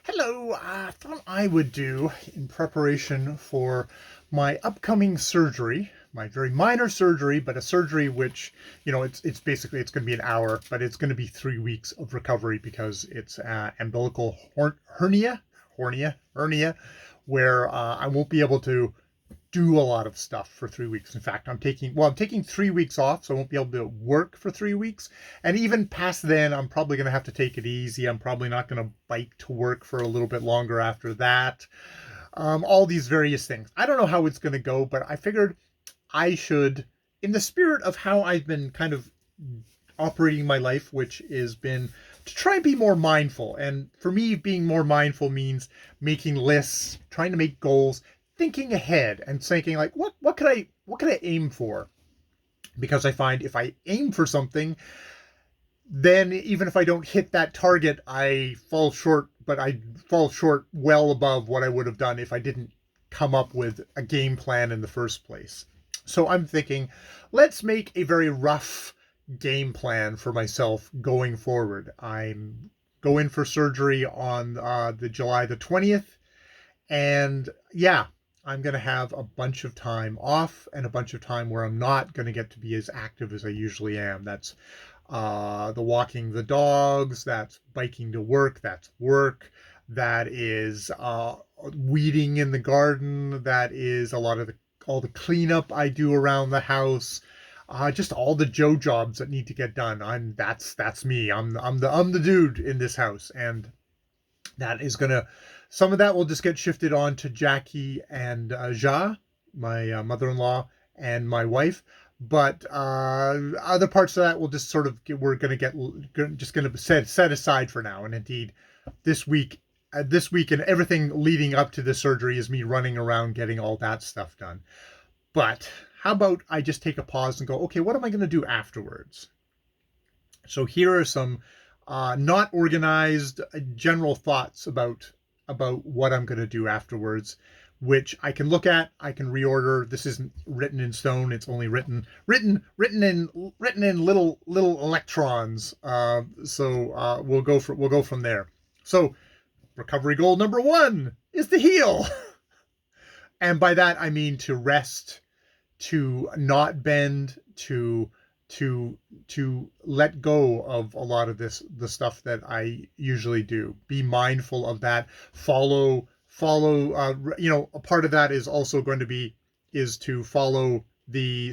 Hello, I thought I would do in preparation for my upcoming surgery, my very minor surgery, but a surgery which, it's basically it's going to be an hour, but it's going to be 3 weeks of recovery because it's umbilical hernia, where I won't be able to do a lot of stuff for 3 weeks. In fact, I'm taking 3 weeks off, so I won't be able to work for 3 weeks. And even past then, I'm probably going to have to take it easy. I'm probably not going to bike to work for a little bit longer after that. All these various things. I don't know how it's going to go, but I figured I should, in the spirit of how I've been kind of operating my life, which has been to try and be more mindful. And for me, being more mindful means making lists, trying to make goals, thinking ahead and thinking like, what could I aim for? Because I find if I aim for something, then even if I don't hit that target, I fall short, but I fall short well above what I would have done if I didn't come up with a game plan in the first place. So I'm thinking, let's make a very rough game plan for myself going forward. I'm going for surgery on the July the 20th. And yeah, I'm going to have a bunch of time off and a bunch of time where I'm not going to get to be as active as I usually am. That's the walking the dogs, that's biking to work, that's work, that is weeding in the garden, that is a lot of all the cleanup I do around the house. Just all the Joe jobs that need to get done. That's me. I'm the dude in this house, and that is gonna some of that will just get shifted on to Jackie and Ja, my mother-in-law, and my wife. But other parts of that will just sort of we're gonna get just gonna set aside for now. And indeed, this week, this week and everything leading up to the surgery is me running around getting all that stuff done. But how about I just take a pause and go, okay, what am I going to do afterwards? So here are some not organized general thoughts about what I'm going to do afterwards, which I can look at. I can reorder. This isn't written in stone. It's only written in little electrons. So we'll go from there. So recovery goal number one is to heal, and by that I mean to rest, to not bend, to let go of a lot of the stuff that I usually do. Be mindful of that. Follow. A part of that is also going to be is to follow the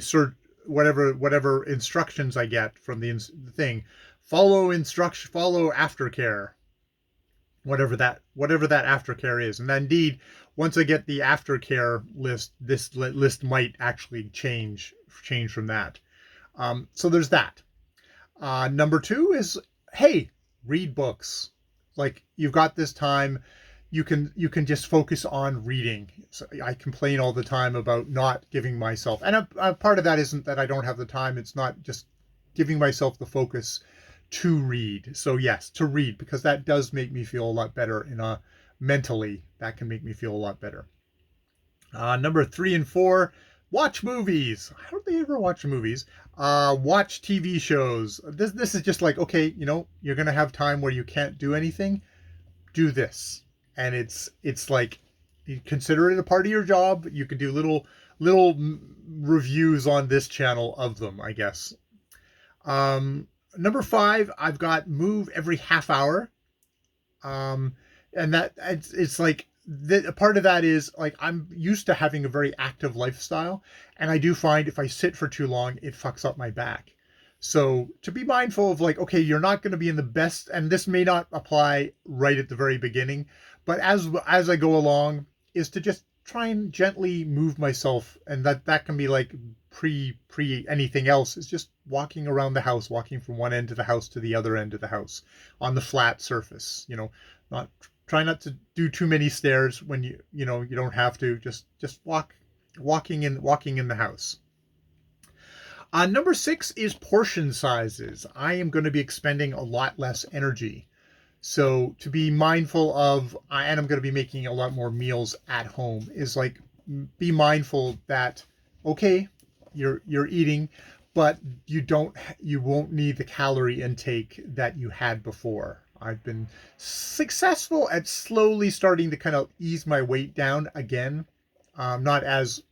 whatever instructions I get from the thing. Follow aftercare, whatever that aftercare is. And indeed, once I get the aftercare list, this list might actually change from that. So there's that. Number two is, hey, read books. Like, you've got this time, you can just focus on reading. So I complain all the time about not giving myself, and a part of that isn't that I don't have the time. It's not just giving myself the focus to read. So yes, to read, because that does make me feel a lot better mentally. That can make me feel a lot better. Number three and four, watch movies. I don't think I ever watch movies. Watch TV shows. This is just like, okay, you're gonna have time where you can't do anything. Do this, and it's like, you consider it a part of your job. You can do little reviews on this channel of them, I guess. Number five, I've got move every half hour. And that it's like a part of that is like I'm used to having a very active lifestyle, and I do find if I sit for too long, it fucks up my back. So to be mindful of like, okay, you're not going to be in the best, and this may not apply right at the very beginning, but as I go along, is to just try and gently move myself, and that can be like pre anything else, is just walking around the house, walking from one end of the house to the other end of the house on the flat surface. Not try not to do too many stairs when you don't have to. Just walking in the house. Number six is portion sizes. I am going to be expending a lot less energy. So to be mindful of, and I'm going to be making a lot more meals at home, is like, be mindful that, okay, you're eating, but you won't need the calorie intake that you had before. I've been successful at slowly starting to kind of ease my weight down again. Not as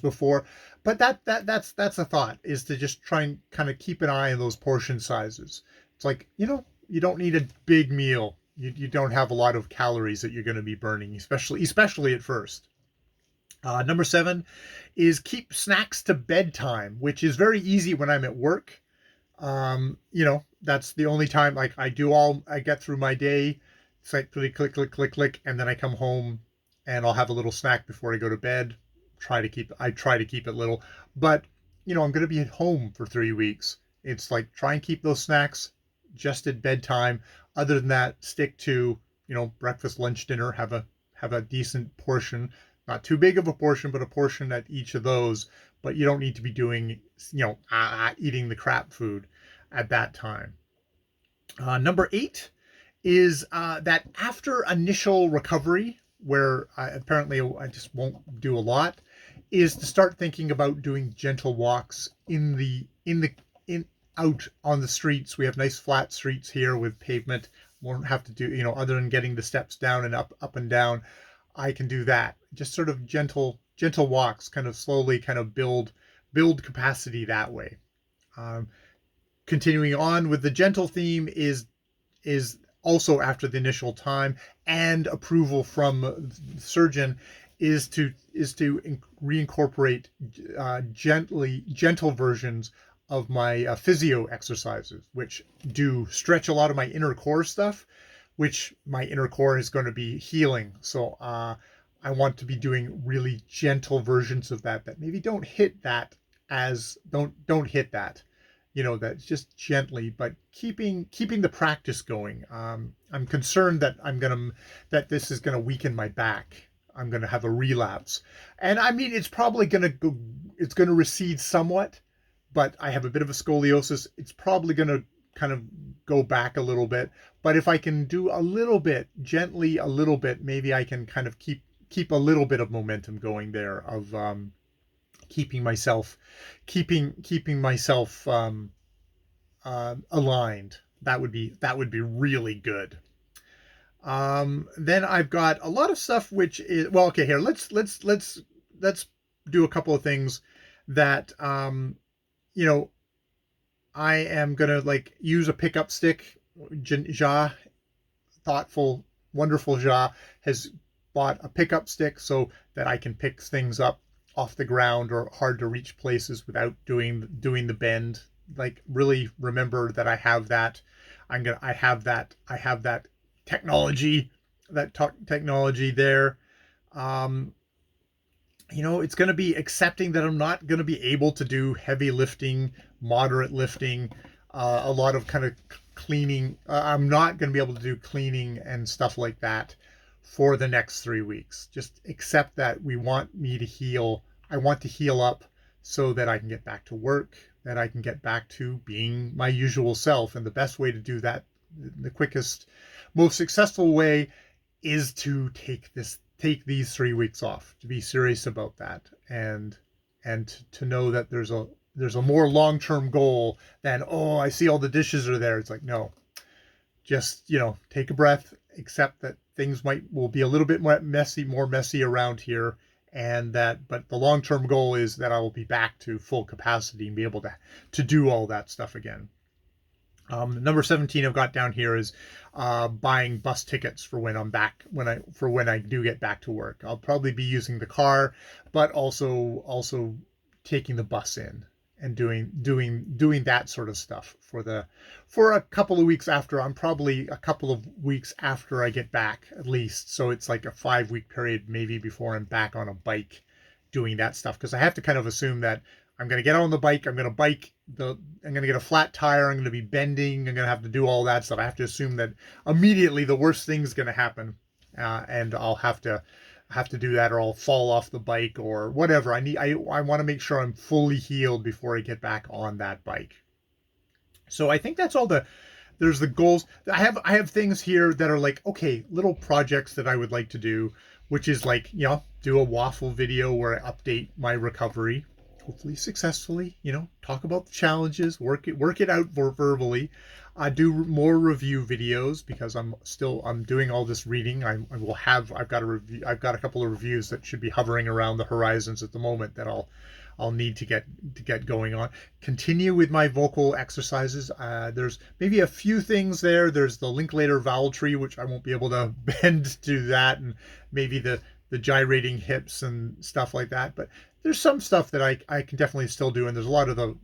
before, but that's a thought, is to just try and kind of keep an eye on those portion sizes. It's like, you don't need a big meal. You don't have a lot of calories that you're going to be burning, especially at first. Number 7 is keep snacks to bedtime, which is very easy when I'm at work. That's the only time, like, I get through my day. It's like click, click, click, click, click, and then I come home and I'll have a little snack before I go to bed. I try to keep it little, but I'm going to be at home for 3 weeks. It's like, try and keep those snacks just at bedtime. Other than that, stick to, breakfast, lunch, dinner, have a decent portion, not too big of a portion, but a portion at each of those. But you don't need to be doing, eating the crap food at that time. Number 8 is that after initial recovery, where apparently I just won't do a lot, is to start thinking about doing gentle walks in out on the streets. We have nice flat streets here with pavement. Won't have to do, other than getting the steps down and up and down. I can do that. Just sort of gentle walks, kind of slowly, kind of build capacity that way. Um, Continuing on with the gentle theme is also, after the initial time and approval from the surgeon, is to reincorporate gentle versions of my physio exercises, which do stretch a lot of my inner core stuff, which my inner core is going to be healing. So I want to be doing really gentle versions of that maybe don't hit that, that's just gently, but keeping the practice going. I'm concerned that this is gonna weaken my back. I'm gonna have a relapse, and I mean, it's probably it's gonna recede somewhat, but I have a bit of a scoliosis. It's probably gonna kind of go back a little bit. But if I can do a little bit gently, a little bit, maybe I can kind of keep a little bit of momentum going there of keeping myself aligned. That would be really good. Then I've got a lot of stuff which is, well, okay, here let's do a couple of things that I am gonna, like, use a pickup stick. Ja, thoughtful, wonderful Ja, has bought a pickup stick so that I can pick things up off the ground or hard to reach places without doing the bend. Like, really remember that I have that. I have that technology, technology there. It's going to be accepting that I'm not going to be able to do heavy lifting, moderate lifting, a lot of kind of cleaning. I'm not going to be able to do cleaning and stuff like that for the next 3 weeks. Just accept that we want me to heal. I want to heal up so that I can get back to work, that I can get back to being my usual self. And the best way to do that, the quickest, most successful way, is to take these 3 weeks off, to be serious about that, and to know that there's a more long-term goal than, oh, I see all the dishes are there. It's like, no, just, take a breath, accept that things will be a little bit more messy around here, but the long-term goal is that I will be back to full capacity and be able to do all that stuff again. Number 17 I've got down here is buying bus tickets for when I'm back, when I do get back to work. I'll probably be using the car, but also taking the bus in and doing that sort of stuff for a couple of weeks after. I'm probably a couple of weeks after I get back, at least. So it's like a 5-week period maybe before I'm back on a bike doing that stuff, because I have to kind of assume that I'm going to get on the bike. I'm going to get a flat tire. I'm going to be bending. I'm going to have to do all that stuff. I have to assume that immediately the worst thing's going to happen, and I'll have to do that, or I'll fall off the bike or whatever. I want to make sure I'm fully healed before I get back on that bike. So I think that's all there's the goals. I have things here that are like, okay, little projects that I would like to do, which is like, do a waffle video where I update my recovery, hopefully successfully, talk about the challenges, work it out verbally. I do more review videos because I'm doing all this reading. I've got a review. I've got a couple of reviews that should be hovering around the horizons at the moment that I'll need to get going on. Continue with my vocal exercises. There's maybe a few things there. There's the Linklater vowel tree, which I won't be able to bend to that, and maybe the gyrating hips and stuff like that. But there's some stuff that I can definitely still do, and there's a lot of the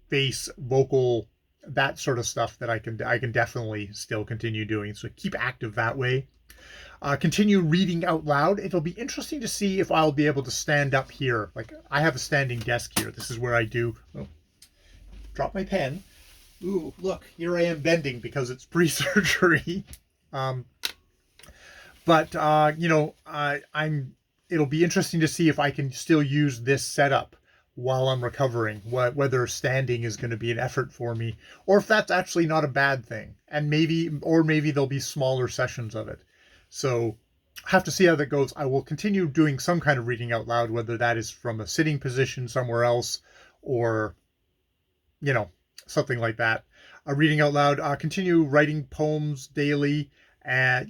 bass vocal, that sort of stuff that I can definitely still continue doing. So keep active that way. Continue reading out loud. It'll be interesting to see if I'll be able to stand up here. Like, I have a standing desk here. This is where I do. Oh, drop my pen. Ooh, look, here I am bending because it's pre-surgery. Um, but It'll be interesting to see if I can still use this setup while I'm recovering, whether standing is going to be an effort for me, or if that's actually not a bad thing. And maybe there'll be smaller sessions of it. So have to see how that goes. I will continue doing some kind of reading out loud, whether that is from a sitting position somewhere else or, something like that. Reading out loud, continue writing poems daily. And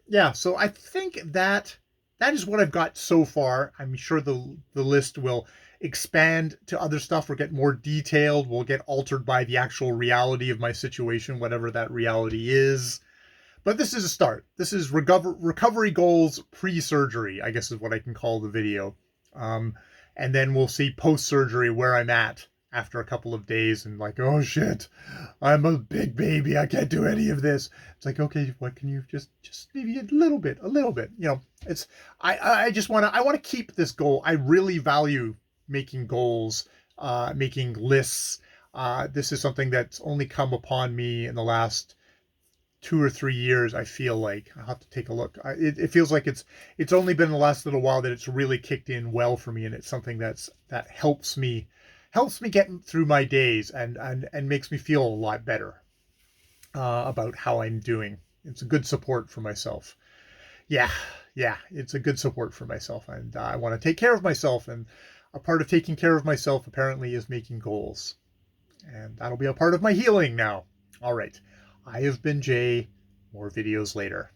yeah. So I think that is what I've got so far. I'm sure the list will expand to other stuff or get more detailed, will get altered by the actual reality of my situation, whatever that reality is. But this is a start. This is recovery goals pre-surgery, I guess is what I can call the video. And then we'll see post-surgery where I'm at after a couple of days, and like, oh shit, I'm a big baby. I can't do any of this. It's like, okay, what can you just maybe a little bit, it's, I want to keep this goal. I really value making goals, making lists. This is something that's only come upon me in the last 2 or 3 years. I feel like I'll have to take a look. It feels like it's only been the last little while that it's really kicked in well for me, and it's something that helps me get through my days and makes me feel a lot better about how I'm doing. It's a good support for myself. Yeah, it's a good support for myself, and I want to take care of myself, and a part of taking care of myself apparently is making goals, and that'll be a part of my healing now. All right. I have been Jay. More videos later.